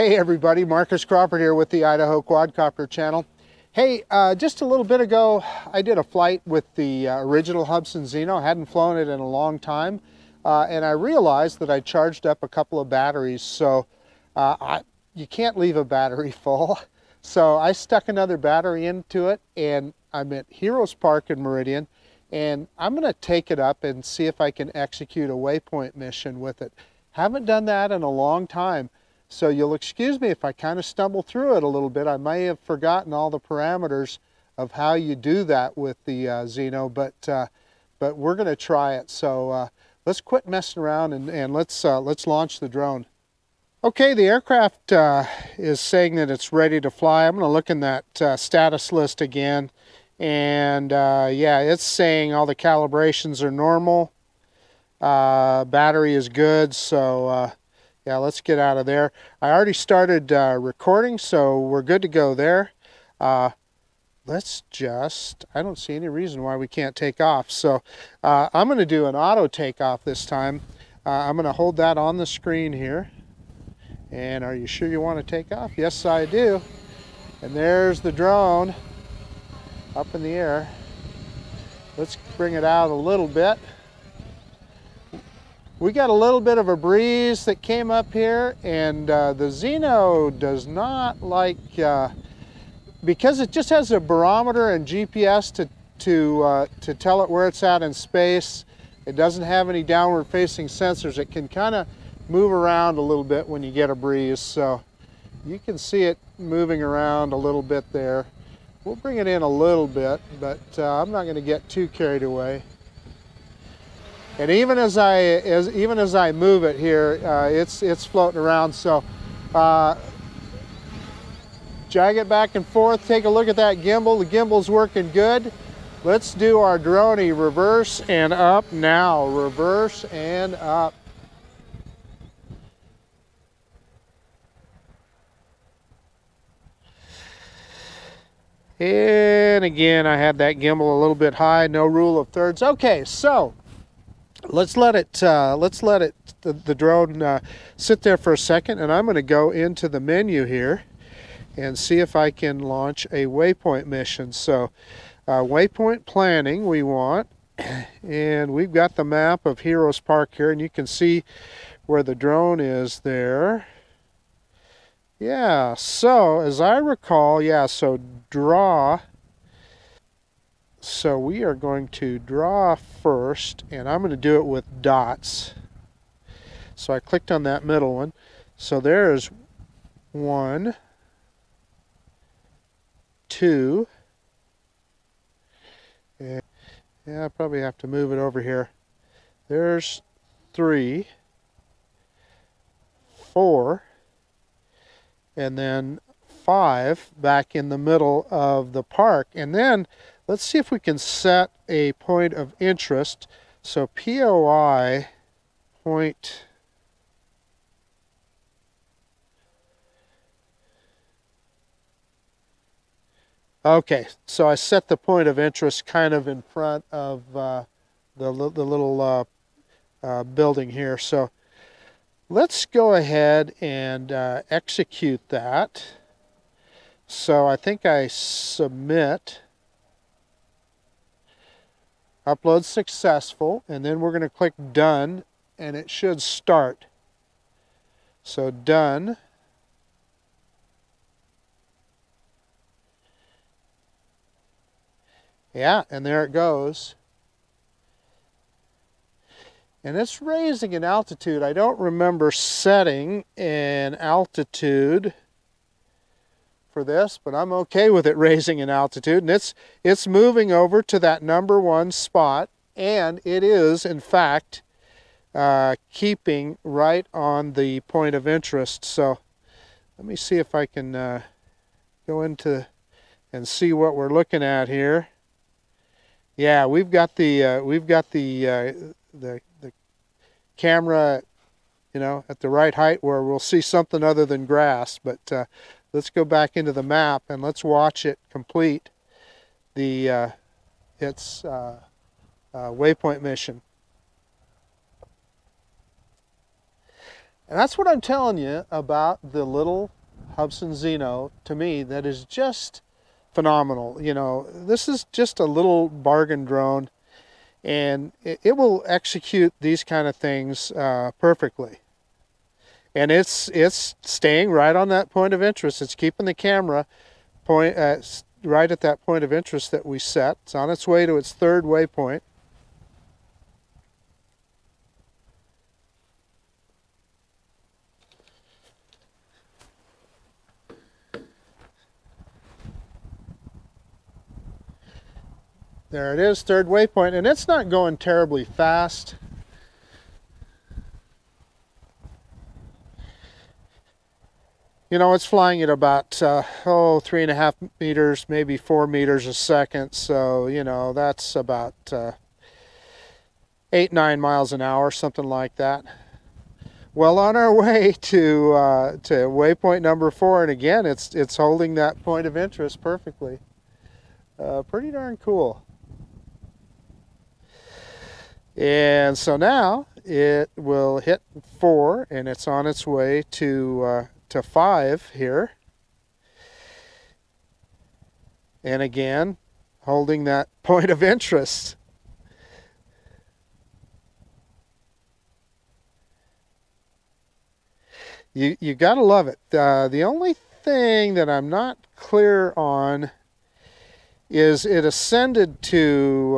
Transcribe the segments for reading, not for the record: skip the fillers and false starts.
Hey everybody, Marcus Crawford here with the Idaho Quadcopter channel. Hey, just a little bit ago I did a flight with the original Hubsan Zino. I hadn't flown it in a long time, and I realized that I charged up a couple of batteries, so you can't leave a battery full. So I stuck another battery into it, and I'm at Heroes Park in Meridian, and I'm going to take it up and see if I can execute a Waypoint mission with it. Haven't done that in a long time. So you'll excuse me if I kind of stumble through it a little bit. I may have forgotten all the parameters of how you do that with the Zino, but we're going to try it. So let's quit messing around and let's launch the drone. Okay, the aircraft is saying that it's ready to fly. I'm going to look in that status list again, and yeah, it's saying all the calibrations are normal. Battery is good, so yeah, let's get out of there. I already started recording, so we're good to go there. I don't see any reason why we can't take off. So I'm going to do an auto takeoff this time. I'm going to hold that on the screen here. And are you sure you want to take off? Yes, I do. And there's the drone up in the air. Let's bring it out a little bit. We got a little bit of a breeze that came up here, and the Zino does not like, because it just has a barometer and GPS to tell it where it's at in space. It doesn't have any downward facing sensors. It can kind of move around a little bit when you get a breeze, so you can see it moving around a little bit there. We'll bring it in a little bit, but I'm not going to get too carried away. And even as I move it here, it's floating around. So jag it back and forth. Take a look at that gimbal. The gimbal's working good. Let's do our droney. Reverse and up now. Reverse and up. And again, I had that gimbal a little bit high. No rule of thirds. Okay, so let's let the drone sit there for a second, and I'm going to go into the menu here and see if I can launch a Waypoint mission. So Waypoint planning we want, and we've got the map of Heroes Park here, and you can see where the drone is there. Yeah, so as I recall, yeah, so draw. So we are going to draw first, and I'm going to do it with dots. So I clicked on that middle one. So there's 1, 2. And yeah, I probably have to move it over here. There's 3, 4. And then 5 back in the middle of the park. And then let's see if we can set a point of interest. So POI point. Okay, so I set the point of interest kind of in front of the little building here. So let's go ahead and execute that. So I think I submit. Upload successful, and then we're going to click done, and it should start. So done. Yeah, and there it goes. And it's raising in altitude. I don't remember setting an altitude for this, but I'm okay with it raising in altitude. And it's moving over to that #1 spot, and it is, in fact, keeping right on the point of interest. So let me see if I can go into and see what we're looking at here. Yeah, we've got the camera, you know, at the right height where we'll see something other than grass. But let's go back into the map and let's watch it complete its Waypoint mission. And that's what I'm telling you about the little Hubsan Zino, to me, that is just phenomenal. You know, this is just a little bargain drone, and it will execute these kind of things perfectly. And it's staying right on that point of interest. It's keeping the camera right at that point of interest that we set. It's on its way to its third waypoint. There it is, third waypoint, and it's not going terribly fast. You know, it's flying at about 3.5 meters, maybe 4 meters a second. So, you know, that's about 8-9 miles an hour, something like that. Well, on our way to waypoint number 4, and again, it's holding that point of interest perfectly. Pretty darn cool. And so now it will hit 4, and it's on its way to 5 here. And again, holding that point of interest. You gotta love it. The only thing that I'm not clear on is it ascended to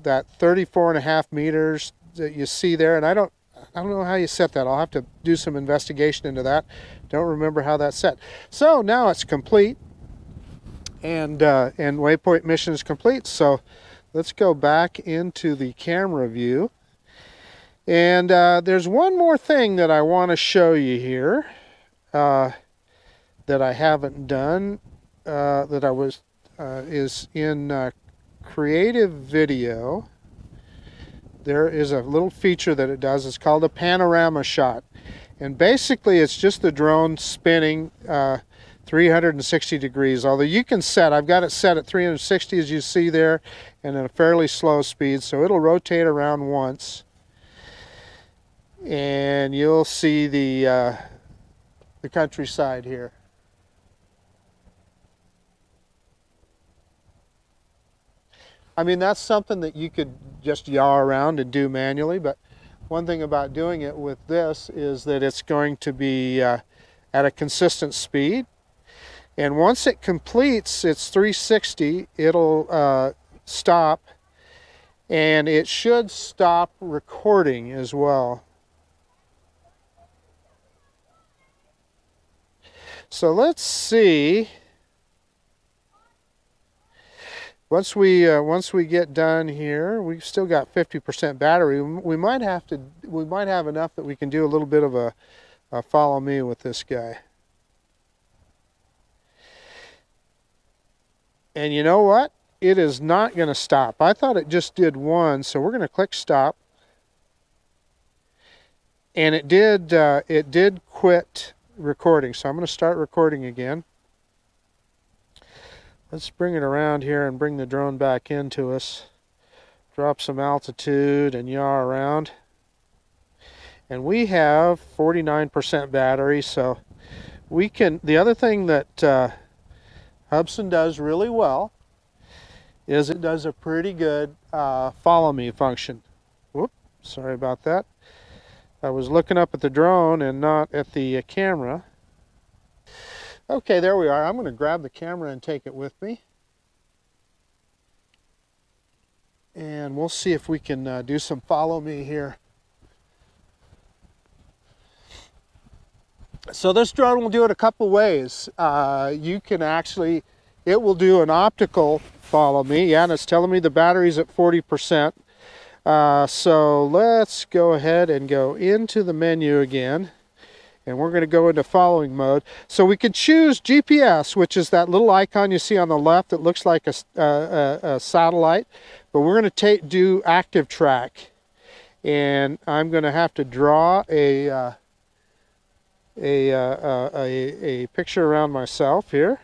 that 34.5 meters that you see there, and I don't know how you set that. I'll have to do some investigation into that. Don't remember how that's set. So now it's complete, and Waypoint Mission is complete. So let's go back into the camera view, and there's one more thing that I want to show you here that I haven't done, that I was is in creative video. There is a little feature that it does. It's called a Panorama Shot, and basically it's just the drone spinning 360 degrees. Although you can set, I've got it set at 360 as you see there, and at a fairly slow speed, so it'll rotate around once, and you'll see the countryside here. I mean, that's something that you could just yaw around and do manually, but one thing about doing it with this is that it's going to be at a consistent speed. And once it completes its 360, it'll stop, and it should stop recording as well. So let's see. Once we get done here, we've still got 50% battery. We might have enough that we can do a little bit of a follow me with this guy. And you know what? It is not going to stop. I thought it just did one, so we're going to click stop. And it did quit recording. So I'm going to start recording again. Let's bring it around here and bring the drone back into us. Drop some altitude and yaw around. And we have 49% battery, so we can. The other thing that Hubsan does really well is it does a pretty good follow me function. Whoop, sorry about that. I was looking up at the drone and not at the camera. Okay, there we are. I'm going to grab the camera and take it with me. And we'll see if we can do some follow me here. So this drone will do it a couple ways. You can actually, it will do an optical follow me. Yeah, and it's telling me the battery's at 40%. So let's go ahead and go into the menu again. And we're going to go into following mode. So we can choose GPS, which is that little icon you see on the left that looks like a satellite. But we're going to do active track. And I'm going to have to draw a picture around myself here,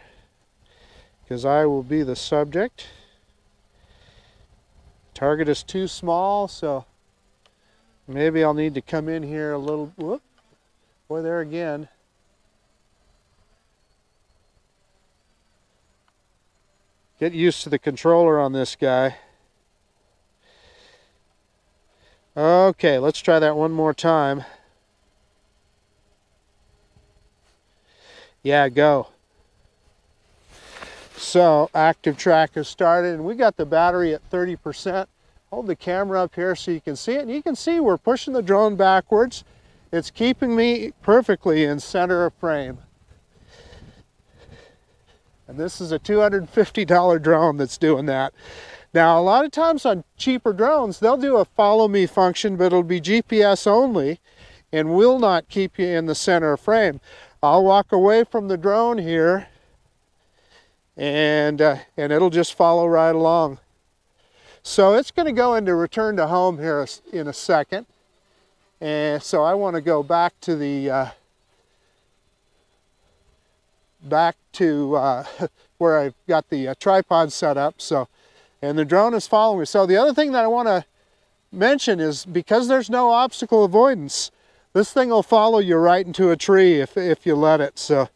because I will be the subject. Target is too small, so maybe I'll need to come in here a little. Whoop. Boy, there again. Get used to the controller on this guy. Okay, let's try that one more time. Yeah, go. So active track has started, and we got the battery at 30%. Hold the camera up here so you can see it, and you can see we're pushing the drone backwards. It's keeping me perfectly in center of frame. And this is a $250 drone that's doing that. Now, a lot of times on cheaper drones, they'll do a follow me function, but it'll be GPS only and will not keep you in the center of frame. I'll walk away from the drone here and it'll just follow right along. So it's going to go into return to home here in a second. And so I want to go back to the where I've got the tripod set up. So, and the drone is following me. So the other thing that I want to mention is, because there's no obstacle avoidance, this thing will follow you right into a tree if you let it. So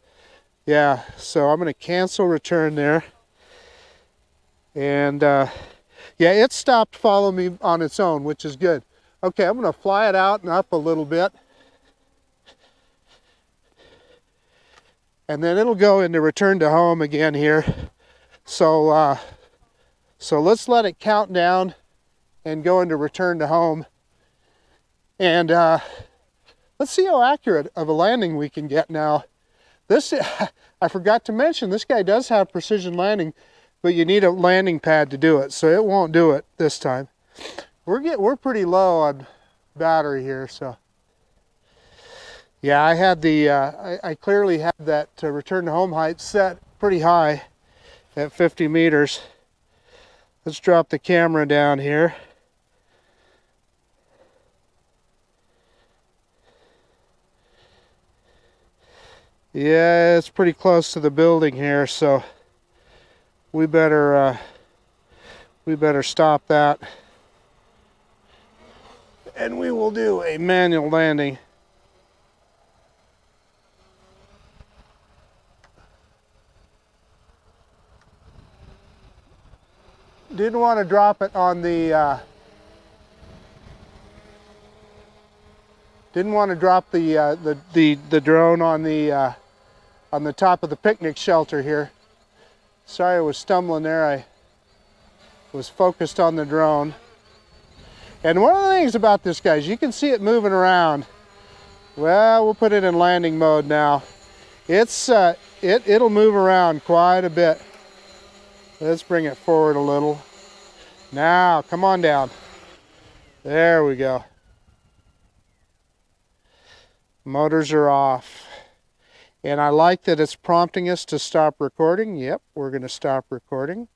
yeah, so I'm going to cancel return there. And yeah, it stopped following me on its own, which is good. Okay, I'm going to fly it out and up a little bit. And then it'll go into return to home again here. So so let's let it count down and go into return to home. And let's see how accurate of a landing we can get now. This, I forgot to mention, this guy does have precision landing, but you need a landing pad to do it, so it won't do it this time. We're pretty low on battery here, so. Yeah, I had the, I clearly had that return to home height set pretty high at 50 meters. Let's drop the camera down here. Yeah, it's pretty close to the building here, so we better stop that. And we will do a manual landing. Didn't want to drop it on the didn't want to drop the drone on the top of the picnic shelter here. Sorry, I was stumbling there. I was focused on the drone. And one of the things about this, guys, you can see it moving around. Well, we'll put it in landing mode now. It'll move around quite a bit. Let's bring it forward a little. Now, come on down. There we go. Motors are off. And I like that it's prompting us to stop recording. Yep, we're going to stop recording.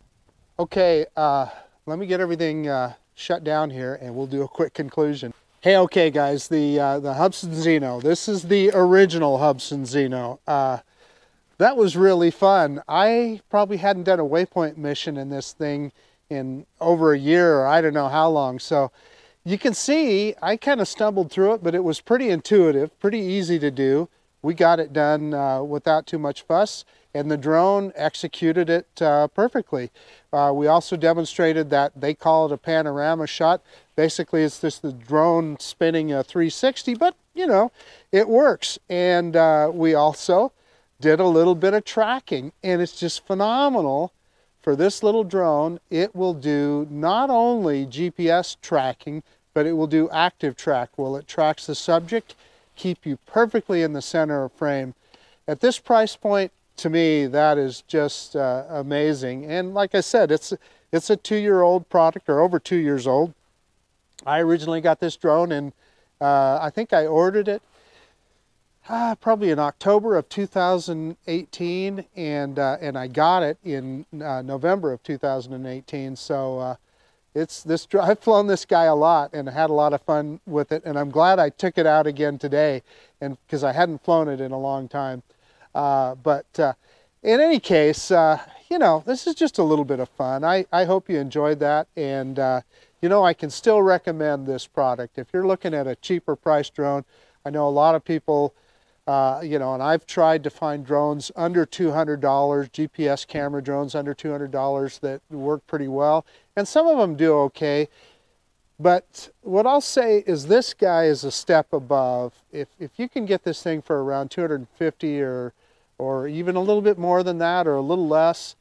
Okay, let me get everything shut down here and we'll do a quick conclusion. Hey, okay guys, the Hubsan Zino. This is the original Hubsan Zino. That was really fun. I probably hadn't done a Waypoint mission in this thing in over a year, or I don't know how long. So you can see I kind of stumbled through it, but it was pretty intuitive, pretty easy to do. We got it done without too much fuss, and the drone executed it perfectly. We also demonstrated that they call it a panorama shot. Basically, it's just the drone spinning a 360, but you know, it works. And we also did a little bit of tracking, and it's just phenomenal. For this little drone, it will do not only GPS tracking, but it will do active track. Well, it tracks the subject, keep you perfectly in the center of frame. At this price point, to me, that is just amazing. And like I said, it's a 2-year-old product, or over 2 years old. I originally got this drone, and I think I ordered it probably in October of 2018, and I got it in November of 2018. So I've flown this guy a lot and had a lot of fun with it, and I'm glad I took it out again today, and because I hadn't flown it in a long time. But in any case, you know, this is just a little bit of fun. I hope you enjoyed that, and you know, I can still recommend this product if you're looking at a cheaper price drone. I know a lot of people You know, and I've tried to find drones under $200, GPS camera drones under $200 that work pretty well, and some of them do okay. But what I'll say is this guy is a step above. If you can get this thing for around 250 or even a little bit more than that or a little less,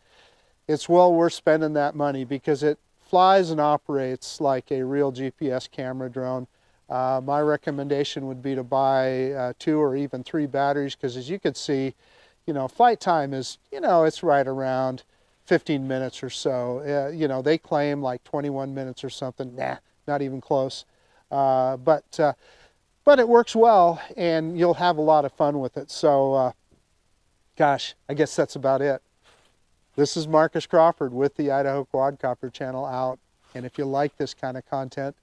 it's well worth spending that money because it flies and operates like a real GPS camera drone. My recommendation would be to buy 2 or even 3 batteries because, as you can see, you know, flight time is, you know, it's right around 15 minutes or so. You know, they claim like 21 minutes or something. Nah, not even close. But it works well, and you'll have a lot of fun with it. So, gosh, I guess that's about it. This is Marcus Crawford with the Idaho Quadcopter channel out. And if you like this kind of content,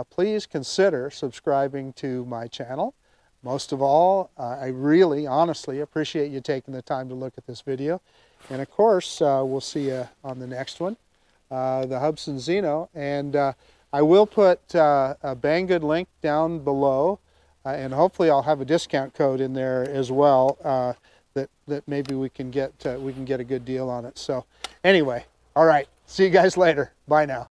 please consider subscribing to my channel. Most of all, I really, honestly appreciate you taking the time to look at this video. And of course, we'll see you on the next one, the Hubsan Zino. And I will put a Banggood link down below, and hopefully I'll have a discount code in there as well that maybe we can get a good deal on it. So anyway, all right, see you guys later. Bye now.